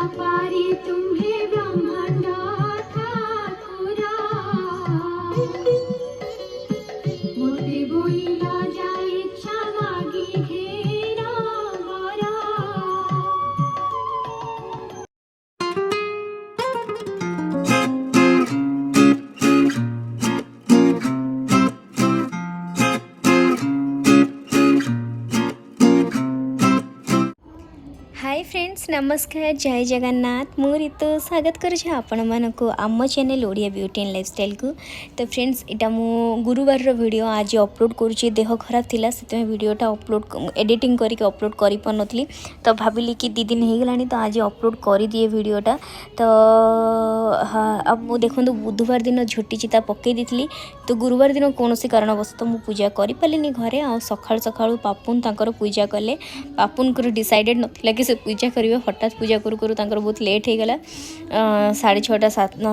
पारी तुम्हें ब्रह्मांड ठाकुरा मोते बोइला जाए इच्छा मागी घेरा मारा। हाय फ्रेंड्स नमस्कार जय जगन्नाथ मु ऋतु स्वागत करुच्छे आपण मानक आम channel Odia beauty and lifestyle को। तो फ्रेंड्स इटा मु गुरुवार रो वीडियो आज अपलोड करुच्ची देह खराब थिला से वीडियोटा अपलोड एडिटिंग करके अपलोड करि पारनथली तो भाविली कि 2 दिन हो गलानी तो आज अपलोड कर दिए वीडियोटा। तो हाँ अब मु देखो बुधवार दिन झोटी चिता पकई दी तो गुरुवार दिन कौन कारणवश मु पूजा कर पारिनी घरे आ सकाळ सकाळ पापुन तांकर पूजा कले। पापुन को डिसाइडेड नथिला कि से पूजा करेंगे हठात पूजा करू करू तांकर बहुत लेट हो गला 6:30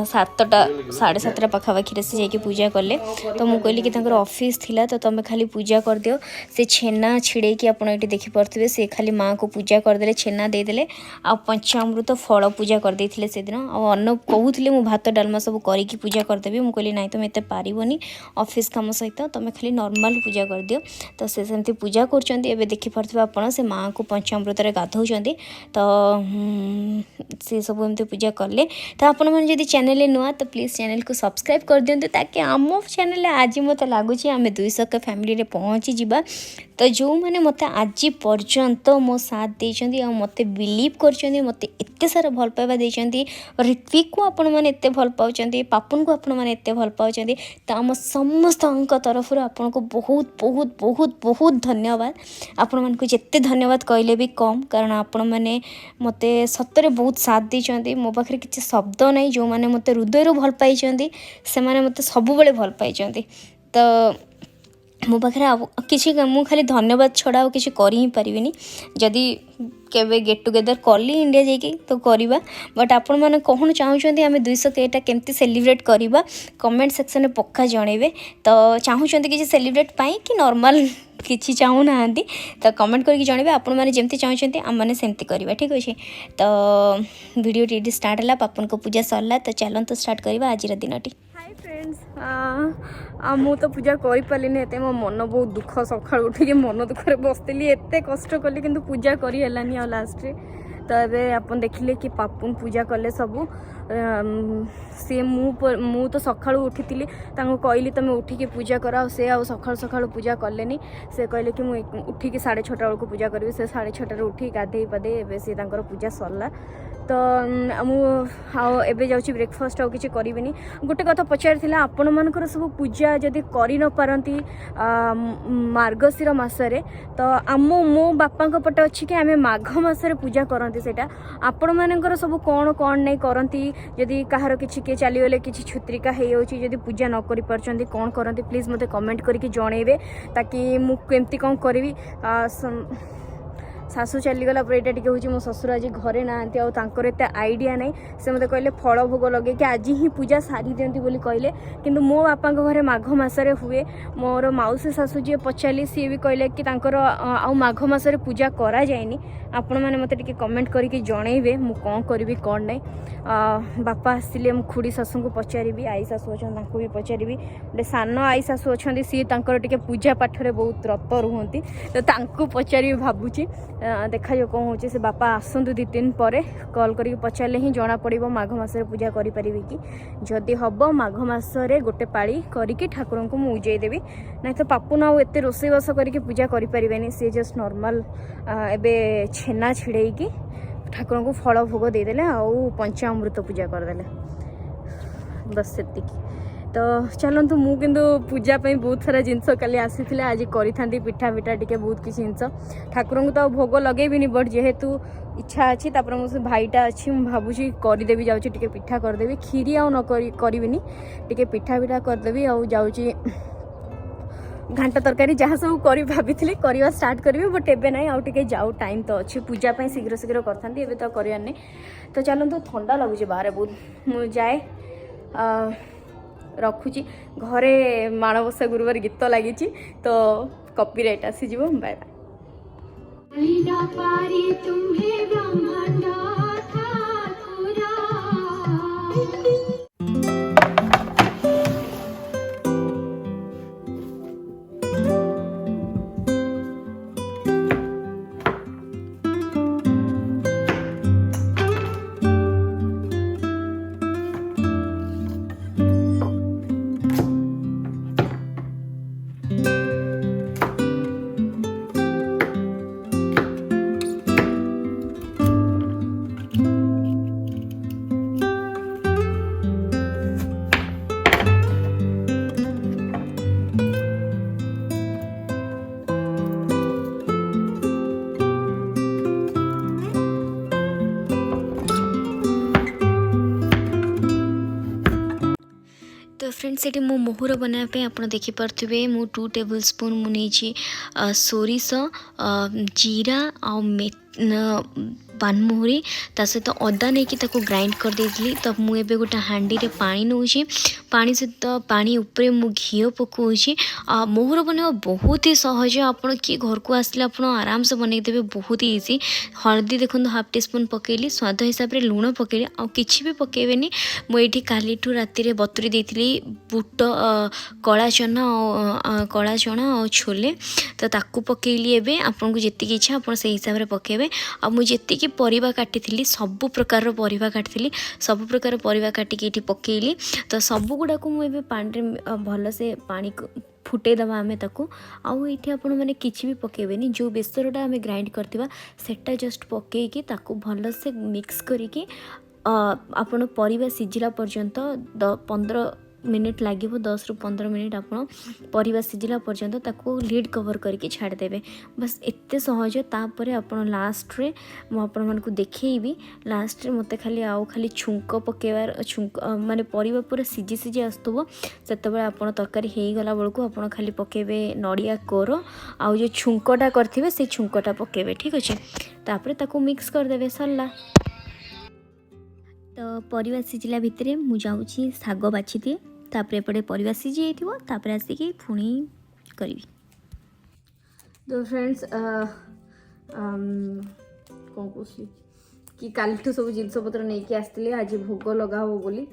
7टा 7:30 पाखापाखि से जाकि पूजा कले। तो मुझे कहली कि तांकर ऑफिस थिला तो तुम खाली पूजा कर दियो से छेना छिड़े कि आप ये देखी पारे से खाली माँ को पूजा करदे छेना देदेले आ पंचामृत फल पूजा कर देथिले से दिन आ अन्न कहूले मु भात डालमा सब करी पूजा करदेवी मुझे कहली नाई तुम एत पारबनी ऑफिस काम सहित तुम खाली नॉर्मल पूजा कर दियो। तो से सेमती पूजा कर देखी पारे आपड़ से माँ को पंचामृत गाधौं तो से सब एमती पूजा कले। तो आपण मैंने जब चैनल नुआ तो प्लीज़ चैनल को सब्सक्राइब कर दिंतु ताकि आम चैनल आज मत लगुच आम 200 के फैमिली पहुँची जावा। तो जो मैंने मत आज पर्यंत मो साथ देते मत बिलीव कर मत एत सारा भल पाइबा देते ऋत्विक को आपण मैंने एत भल पाँच पापुन को आपण मैंने एत भल पाँच तो आम समस्त तरफ आपन को बहुत बहुत बहुत बहुत धन्यवाद। आपण मान को जिते धन्यवाद कहले भी कम कारण आपण मैंने मत सतरे बहुत साथ देते मो पाखे किसी शब्द नहीं जो मैंने मत हृदय भल पाई से मत सब भल पाई। तो मो पाखे किसी मु खाली धन्यवाद छड़ा किसी कर ही पारिनी जदि केवे गेट टुगेदर कली इंडिया जाकि तो करवा बट आपण मैंने कौन चाहते आम 200 के केमती सेलिब्रेट करवा कमेंट सेक्शन में पक्का जनइबे। तो चाहते कि सेलिब्रेट पाई कि नॉर्मल किसी चाहूना तो कमेंट करके जनइबे आपण मैंने जमती चाहते आम मैंने सेमती करवा ठीक अच्छे। तो वीडियो टी स्टार्ट है पापन को पूजा सरला तो चलते स्टार्ट करवा आज दिनटी। हाय फ्रेंड्स मु तो पूजा कर पारिनी एत मो मन बहुत दुख सका उठिक मन दुखे बसती एत कष्ट कली कि पूजा करहलानी आ लास्ट तो ये आप देखिले कि पापुन पूजा कले सबू सी मु तो सका उठी कहली तुम उठिकी पूजा कर से सका सका पूजा कले से कहले कि मुझे उठिकी 6:30 बेलू पूजा करी से 6:30 उठी गाधे पाधे ए सी पूजा सरला। तो मुझे जाऊँगी ब्रेकफास्ट आउ कि करी गोटे कथा पचार आपण मानकर सब पूजा जदि करि न पारती मार्गशीर मासरे तो आम मो बापा पटे अच्छी कि आम माघ मासरे पूजा करती सेटा आपण मानकर सब कौन कौन नहीं करती जदि कहार किसी किए चलीगले कि छुत्रिका होदी पूजा न कर पार्टी कौन करती प्लीज़ मत कमेंट करके जनइबे ताकि मुझे कौन करी शाशु चलीगला पर यहाँ टी हूँ मो ससुर आज घरे ना एत आईडिया नहीं से मत कहले फल भोग लगे कि आज ही पूजा सारी दिंती बोली कहले किंतु मो बापा घरे माघ मासरे हुए मोर माउसी शाशु जी पचारि सी भी कहले कि आ माघ मासरे पूजा करा जाएनी आपण मैंने मत कमेंट करके जनइबे मु कौन करी कौन नहीं। बापा आसिले मु खुड़ी शाशु को पचारि आई शाशु अच्छा भी पचारि गोटे सान आई शाशु अच्छा सी टे पूजा पाठ में बहुत रत रुहति तो पचारि भावुची देखा जो कौन हो से बापा आसतु 2 दिन पर कॉल करके पचारे ही जना पड़ो माघ मासरे पूजा करी कि जदि हम माघ मासरे गोटे पाड़ी करके ठाकुर को मुझे देवी ना तो पापुन आउ एत रोषेईबास करके पूजा करें सी जस्ट नॉर्मल एबे छेना छिड़े ठाकुर को फल भोग देदेले आउ पंचामृत पूजा करदेले बस सेतिक। तो चलतु मु किंतु पूजा पे बहुत सारा जिनस काली आसी आज करी पिठा पिठा टी बहुत किसी जिनस ठाकुर को तो भोग लगेबी बट जेहेतु इच्छा अच्छी मो से भाईटा अच्छी मुझे भावुची करदेवी जाऊँगी टी पिठा करदेवी खीरी आउ न करी टी पिठा पिठा करदेवी आउ जाऊँगी घांटा तरकारी जहाँ सब करी भाभी करवा स्टार्ट करी बट एबे ना आउ टे जाऊ टाइम तो अच्छी पूजा पे शीघ्र शीघ्र करथांती एबे तो करवार नहीं। तो चलतु ठंडा लगुच बाहर बहुत मुझे जाए रखुची घरे माणबसा गुरुवार गीत लगी तो कॉपीराइट आसीज बाय बाय। फ्रेंड्स ये मो मोहर बनाया आप देखिपे मु 2 टेबल स्पून मुझे सोरिष जीरा आ पानमहुरी ता सहित अदा नहीं कि ग्राइंड कर देती। तो मुझे गोटे हांडी रे पानी नौची पानी सहित पानी उपरे मु घी पकाऊँगी। मोहर बनवा बहुत ही सहज आप किए घर को आसले आप आराम से बनई देवे बहुत ही इजी। हल्दी देखो 1/2 टीस्पून पकेली स्वाद हिसाब से लुण पकेली आ किसी भी पकेबेनी। मुझे काली राति बतुरी देती बुट कला चना और छोले तो ताकू पकेली एवं आपन को जी इच्छा आप हिसाब से पकेबे। आ मुझे परिवा काटी सबु प्रकार परिवा काटी सबु प्रकार परिवा काटिकी ये पकेली। तो सबू गुड़ा को मुझे पानी भल से पानी फुटेदवा आम ताकू आउ ये आपण मैंने किसी भी पकेबेनी जो बेसरटा आम ग्राइंड करथिबा सेटा जस्ट पकेकी ताकू भल से मिक्स करिकी आपण परिवा सिझिला पर्यंत 15 मिनिट लगे 10 ରୁ 15 मिनिट आप परिवा सिझिला पर्यंत ताकू लीड कवर करके छाड़देवे। बस एते सहज। तापर आपण लास्ट रे मुझे देखी लास्ट रे मते खाली छुंक पकेवार छुंक माने परिवा पूरा सिझी सिझी आसुव से आपण तरकारी हो गला बेलू आप खाली पकेबे नड़िया कोर आउ जो छुंकटा करथिबे से छुंकटा पकेबे। ठीक अच्छे तापर ताकू मिक्स करदेवे सरला। तो परिवा सिझिला भितर मु जाउची साग बाछि दिए तापर एपटे परिवा सिझी जाइथिबो तापर आसिकी पुणी करी। तो फ्रेंड्स कौन कहली कि काली सब जिनस पत्र नहीं आसती आज भोग लगा हो बोली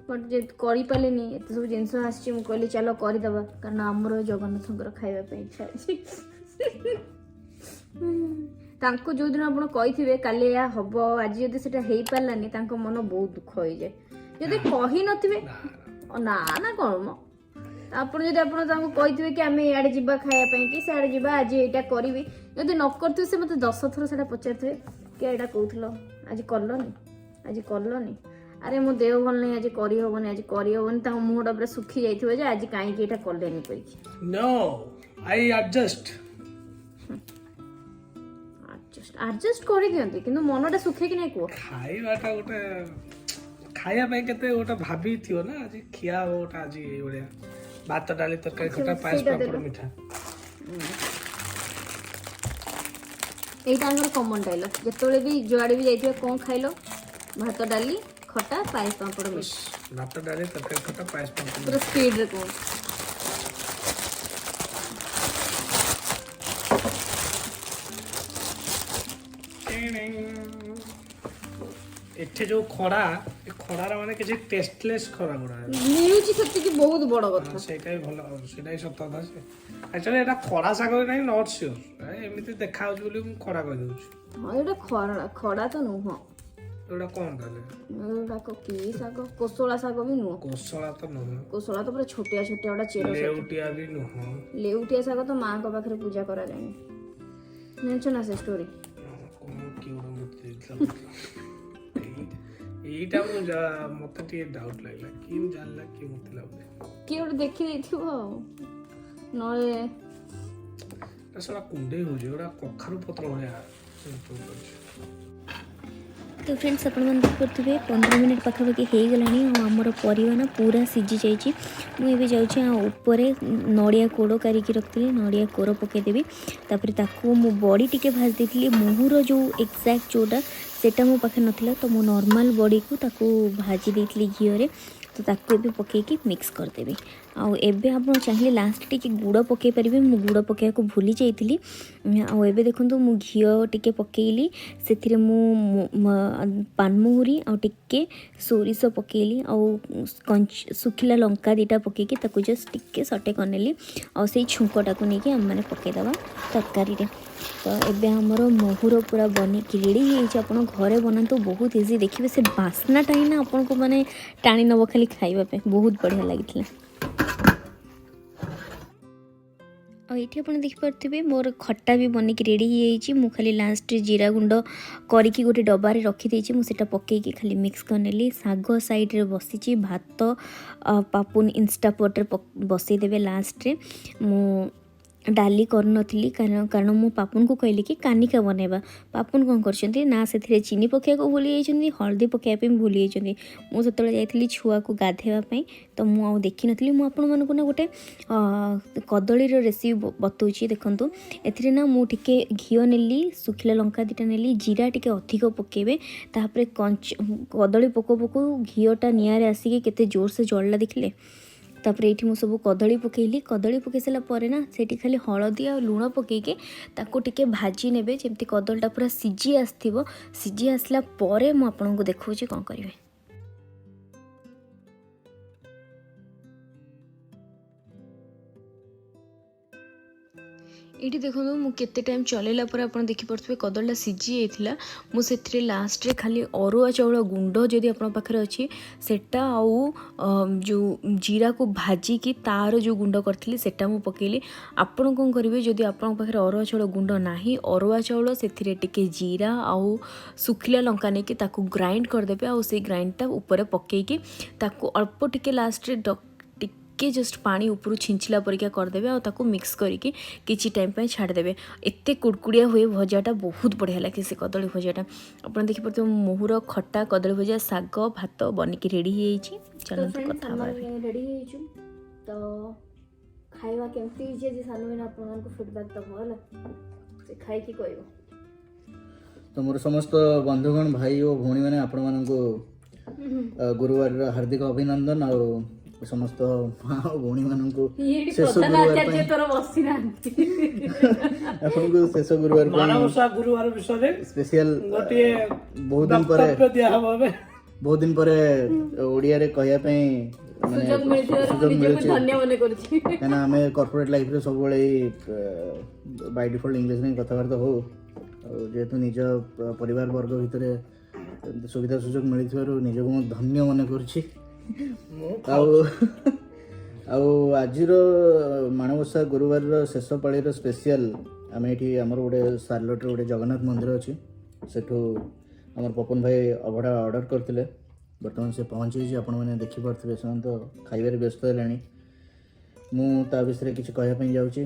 बट जे करी पालेनी एत सब जिनस आसी कहली चलो करदेवा कारण आमर जगन्नाथ खाइबा इच्छा अछि। तांको जो दिन आप कही काली या हम आज जब से हो पारानी मन बहुत दुख हो जाए जदि कही नथिबे ना ना कौन मो आप कही कि आम इे जा खायापी कि सियाड़े जा आज यहाँ करी जदि न कर से मत 10 थर से पचारे कि यहाँ कहूल आज कलनी आज कलनी अरे मो देह भल नहीं आज करहबनी आज करहबनी मुहटा पूरा सुखी जाइए आज कहीं यहाँ कलेनि एडजस्ट कर दियंती किंतु मनटा सुखे कि नहीं कह खाइबाटा गोटे खाइबा पई केते गोटे भाबी थियो ना आज खिया हो गोटे आज ए बढिया भात डाली तरकारी खटा पायस पापड़ मिठा एटा हमर कॉमन डायलॉग जेतोले भी जुआड़े भी जाइथिबे कोन खाइलो भात डाली खटा पायस पापड़ मिठा भात डाली तरकारी खटा पायस पापड़ पूरा स्पीड रे को एठे जो खड़ा ए खड़ा रा माने किछि टेस्टलेस खड़ा गुडा मिलुची सत्य की बहुत बड़ कथा सेटा ही भलो सेटा ही सत्य था से एक्चुअली एटा खड़ा साग नहीं नॉट श्योर एमिति देखा हो बोली मु खड़ा कह दउची हां एटा खड़ा खड़ा तो नु हां एटा कोन दाले एटा को की साग कोसोला साग भी नु कोसला तो न कोसोला तो पूरा छोटिया छोटिया ओडा चेरो लेउटिया भी न हो लेउटिया साग तो मां को पाखरे पूजा करा जानी नेचो ना से स्टोरी এইটা মু মতে টিকে ডাউট লাগলা কি জানলা কি মতে লাগবে কি ওটা দেখি দেইथिबो নলে আসলে কুন্ডে हो जे ओडा कखारु पत्र भलिया तो फ्रेंड्स आपण मन देख करथिबे 15 मिनिट पाखापाखि हो गलानी आमर परिवा ना पूरा सिझी जाइए मुझे जाऊँगी ऊपर नड़िया कोड़ कारिकी रखी नड़िया कोर पकईदेवी तापर ताकू मु बड़ी टिके भाजी देती मुहूर जो एक्जाक्ट जोटा सेटा मो पाखे नथिला तो मु नॉर्मल बड़ी को ताकू भाजी देती घीरे तो ताकू एबे पकईकी मिक्स करदेवी आउ एबे आप चाहिए लास्ट टिके गुड़ पकई पारे मु गुड़ पकईया को भूली जाइली आउ एबे देखंतु मु घी टिके पकईली से मु पानमहुरी आउ टिके सोरिष पकईली आउ सुखिला लंका दीटा पकईकी ताकू जस्ट टिके सटे करनेली आउ से छुंकटा को लेकिन आम मैंने पकईदवा तरकारी रे तो एबे हमर मोहूर पूरा बनिकी रेडी होइछ आपण घरे बनातु बहुत इजी देखिए से बास्नाटा ही ना आपन को माने टाणी नब खाली खाइबा पे बहुत बढ़िया लागिथिला और ये आप देखिपे मोर खट्टा भी बनिक रेडी हो खाली लास्ट जीरा गुंड करी गोटे डबारे रखीदे मुझे पकईकी खाली मिक्स करनेली साग साइड रे बसी भात पापुन इंस्टा पटर बसईदेवे लास्ट रे मु डाली करनथिली कारण मो पापुन को कहली कि कानिका बनेबा पापुन कौन करछंती ना से चीनी पकेया को भूली जाइछंती हल्दी पकेया पे भूली जाइछंती मो सतले जाइथिली छुआ को गाधेवा पई तो मु आ देखि नथली मु आपन मानको ना गोटे कदली रो रेसिपी बतौची देखंतु एथिरे ना मु टिके घियो नेली सुखिला लंका दिटा नेली जीरा टिके अधिक पकेबे तापरे कदली पको पको घियोटा नियारे आसिके केते जोर से जळला देखले तापरे ये सब कदली पकईली कदली पकई सारापर ना से खाली हलदी आ लुण पकईके ताको टिके भाजी नेबे जमती कदलीटा पूरा सीझी आसथिबो सीझी आसला परे मु आपनको देखौछि कोन करिवे। ये देखो मुझे टाइम चलैला पर आप देखिपे कदलटा सीझी जाता मुझे लास्ट रे खाली अरुआ चाउल गुंड जदि आप पाखे अच्छी सेटा आउ जो जीरा को भाजिकी तार जो गुंड करी सेटा मु पकेली आपड़ कौन करेंगे जदि आप पाखे अरुआ चाउल गुंड ना अरुआ चाउल से टिके जीरा आउ सुखिला लंका नहीं ताकू ग्राइंड करदे आउ से ग्राइंडटा ऊपर पकईकी ताकू अल्प टिके लास्ट रे के जस्ट पानी ऊपर छिंचला परिका करदे आ ताकू मिक्स करके किछि टाइम पे छाड़देवे एते कुड़कुड़िया हुए भजाटा बहुत बढ़िया लगे से कदली भजाटा आप देखिपे मोहर खट्टा कदली भजा साग भात बनिकी रेडी हो रेडी तो खाଇବା केमती जे जे सानो में आपन को फीडबैक दबो होला से खाई की कहबो तो मोर समस्त बंधुगण भाई और भौणी मैंने आपण माननको गुरुवार हार्दिक अभिनंदन और समस्त माँ भौणी माननको शेष गुरुवार आपनको शेष गुरुवार मानवसा गुरुवार विषय स्पेशल गोटे बहुत दिन पर दिया हबे बहुत दिन पर ओडिया रे कहया पे सुजोग मिलछि धन्य मने करछि काना हमें कॉर्पोरेट लाइफ रे सब बळे बाय डिफॉल्ट इंग्लिश में कथाबार्ता हो जेहेतु निज परिवार वर्ग भितर सुविधा सुजोग मिलिथिबारु निजको म धन्य मने करछि आज माणवसा गुरुवार शेष पाळीर स्पेशल आम ये आमर गोटे सार्लोट गोटे जगन्नाथ मंदिर अच्छी सेठू आमर पपन भाई अभड़ा ऑर्डर करते बर्तमान से पहुँची आपण मैंने देखिपे से तो खाइबार व्यस्त है मुझे विषय किसी कहवाई जाऊँगी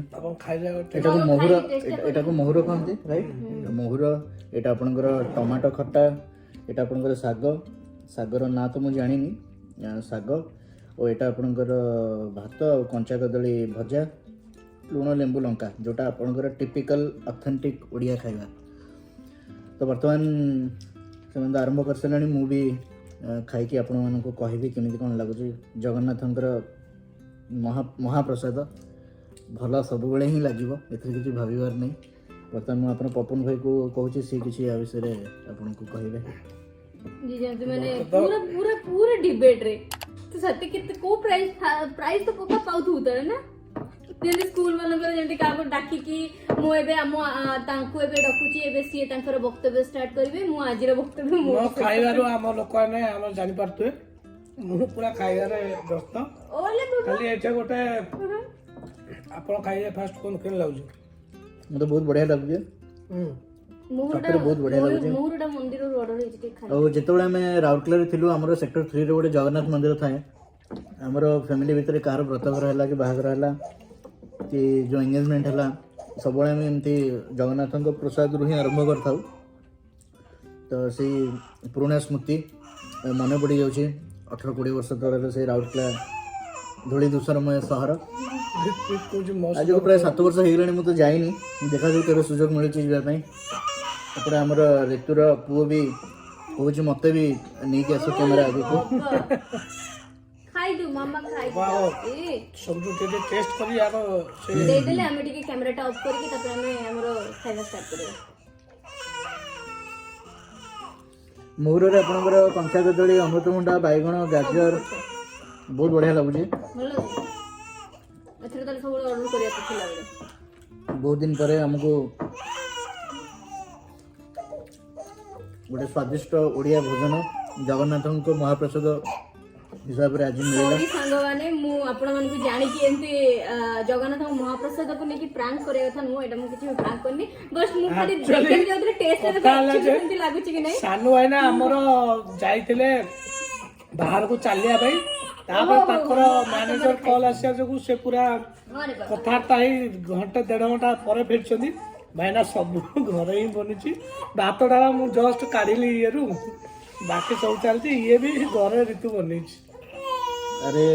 मोहुर कहते राइट मोहुर यहाँ आपंकर टमाटो खट्टा यहाँ आपंकर सागर ना तो मुझे जानी साग और यहाँ आपंकर भात और कंचा कदली भजा लुण लेंबू लंका जोटा आपंकर टिपिकल ऑथेंटिक ओडिया खाଇବା तो बर्तमान से आरंभ कर सारे मुझे खाई आपण मानक कहबी केमी कौन लगुच जगन्नाथंकर महाप्रसाद भल सब बेले ही लगे किसी भावार नहीं बर्तमान मुझे पपन भाई को कहूँ सी किसी आ विषय आपन को कहे जी जंतु माने पूरा पूरा पूरा डिबेट रे तो सत्य कित को प्राइस तो पक्का पाउथु उतर ना जेंति स्कूल मानकर जेंति काको डाकी कि मो एबे हम तांको एबे डकुची एबे सी तांकर वक्तव्य स्टार्ट करबे मो आजिर वक्तव्य मो खाइबारो हम लोक ने हम जानि परतु मु पूरा खाइबारे व्यस्त ओले खाली एटा गोटे आपण खाइए फास्ट कोन केन लागु मुझे बहुत बढ़िया लगे मोहरटा बहुत बढ़िया लगे मोहरटा मंदिर रो ऑर्डर हेछि खाइ और जेतबेला में राउरकेला रे थिलु हमरो सेक्टर 3 रे गोटे जगन्नाथ मंदिर थाए हमरो फैमिली भीतर कार व्रतघर हैला कि बाहागर हैला कि जो एंगेजमेंट हैला सब बळे में एमती जगन्नाथन को प्रसाद रु ही आरंभ करथाउ तो से पुराना स्मृति मन पड़ी जाउछि 18-20 वर्ष तले से राउरकेला धूली दूषरमय सहर आज को प्राय 7 वर्ष हो गलानी मु तो जाइनी देखा जो केबे सुजोग मिलि जीवा पई अपने हमर ऋतुर पुओ भी कहूँ मत भी नहीं कि आसो कैमेरा आगे को खाई दो मामा खाई ए सब जो टेस्ट करी यार से दे देले हमें टिके कैमराटा ऑफ करके तपर हमें हमरो खाଇବା स्टार्ट करियो मोहर रे आपनकर कंचा कदली अमृतभंडा बैगण गाजर बहुत बढ़िया लगुचे भलो एथरे तले सब ऑर्डर करिया तो लागले बहुत दिन पर हमको गोटे स्वादिष्ट ओडिया भोजन जगन्नाथ को महाप्रसाद हिसाब से आज मिलला सांग माने मु आपण मन को जानि कि एंते जगन्नाथ महाप्रसाद को लेके प्रैंक करे कथा नु एटा मु किछि प्रैंक करनी बस मु खाली देखन जोदरे टेस्ट केमती लागुछि कि नै सानु है ना हमरो जाइथिले बाहर को चलिया भाई तापर ताकर मैनेजर कॉल आसिया जो से पूरा कथार्ता ही घंटे 1.5 घंटा पर फिरछंदी भाईना सब घर ही बनी भात डाला मु जस्ट काढ़ी ये रू बाकी सब चलती ये भी घर ऋतु बनी अरे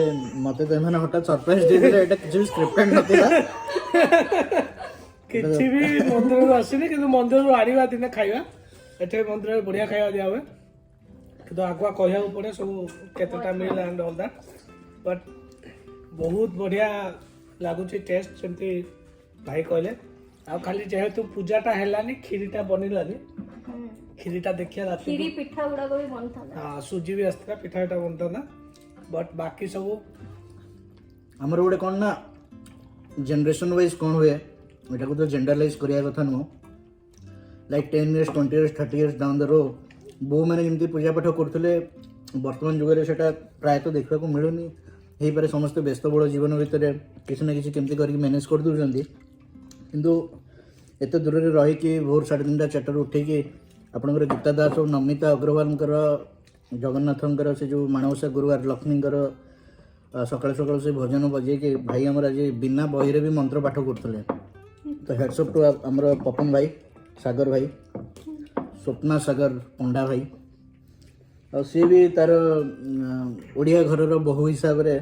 मते तो मैंने हठात सरप्राइज दे दिले एटा किछ स्क्रिप्टेड नथिला किसी भी मंदिर आसनी कि मंदिर आड़वा दिन खाଇବା एठे मंदिर बढ़िया खाଇବା दिया हुए कि आगुआ कहया पड़े सब केतेटा मिल एंड ऑल दैट बट बहुत बढ़िया लगुच टेस्ट सेमती भाई कहले आ खाली जेहेतु पूजाटा हेलानी खीरीटा बनिलानी खीरीटा देखिया रात खीरी पिठा गुड़ा को भी बनता हाँ सुजी भी आसता पिठाटा बनता ना बट बाकी सब हमर गोटे कौन ना जनरेशन वाइज कौन हुए एटा को तो जेंडरलाइज करिया कथा know like 10 years 20 years 30 years down the road बो मैंने जमती पूजा पाठ करते वर्तमान जुगे सेटा प्राय तो देखा को मिलूनी हे पारे समस्त व्यस्त बड़ जीवन भितर किसी ना किसी केमती करके मैनेज कर दउछंदी किंतु एत दूर रे रही कि भोर 3:30 4 उठे आपणकर गीता दास और नमिता अग्रवाल जगन्नाथंकर से जो माणवसा गुरुवार लक्ष्मींकर सकाल सकाल से भजन बजे कि भाई आमर आज बिना बही भी मंत्र पाठ करते तो हेड्सअप टू आमर पपन भाई सागर भाई स्वप्ना सागर पंडा भाई और सी भी तार ओडिया घर बहु हिसाब से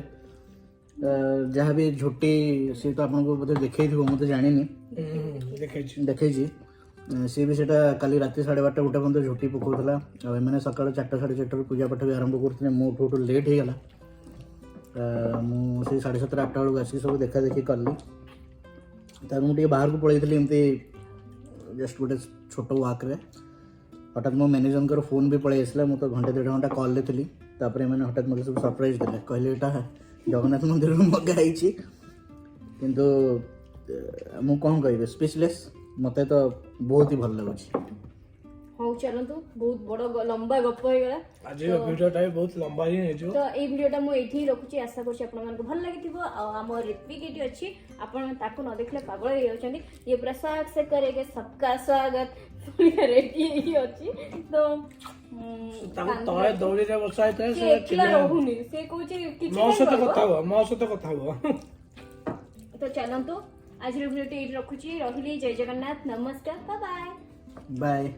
जहाँ भी झोटी सी तो आपको बोधे देखई मुझे जानी देखी सी भी सेटा काली राति 12:30 1 बंद झोटी पकाउला और मैंने सकाल 4टा 4:30 पूजा पाठ भी आरंभ करते मो उठू लेट हो गला मुझे 7:30 8 बेलू आसिक सब देखा देखी कली तार मुझे बाहर को पलैली एमती जस्ट गोटे छोट वाक रे हठात मो मैनेजर फोन भी पलि आसला मुझे घंटे 1.5 घंटा कॉल थी मैंने हठात मतलब सब सरप्राइज देले कहले एटा जगन्नाथ मंदिर मगाई किंतु मु कौन कह स्पीचलेस मते तो बहुत ही भल लगुच हौ चलंतु बहुत बड़ लंबा गप हो गला आज वीडियोटा भी बहुत लंबा ही है जो तो ए वीडियोटा मु एठी रखुची आशा करछि आपन मन को भल लागिथिबो आ हमर ऋत्विक एठी अछि आपन ताको न देखले पागल हो जाउछंदी ये प्रसाद से करेगे सबका स्वागत पूरा रेडी ही अछि तो ताको तळे दौड़ी रे बसाय त से चिल्ला रहूनी से कहूची किछि मो सहित कथा हो तो चलंतु आज वीडियोटी एठी रखुची रहिली जय जगन्नाथ नमस्कार बाय बाय बाय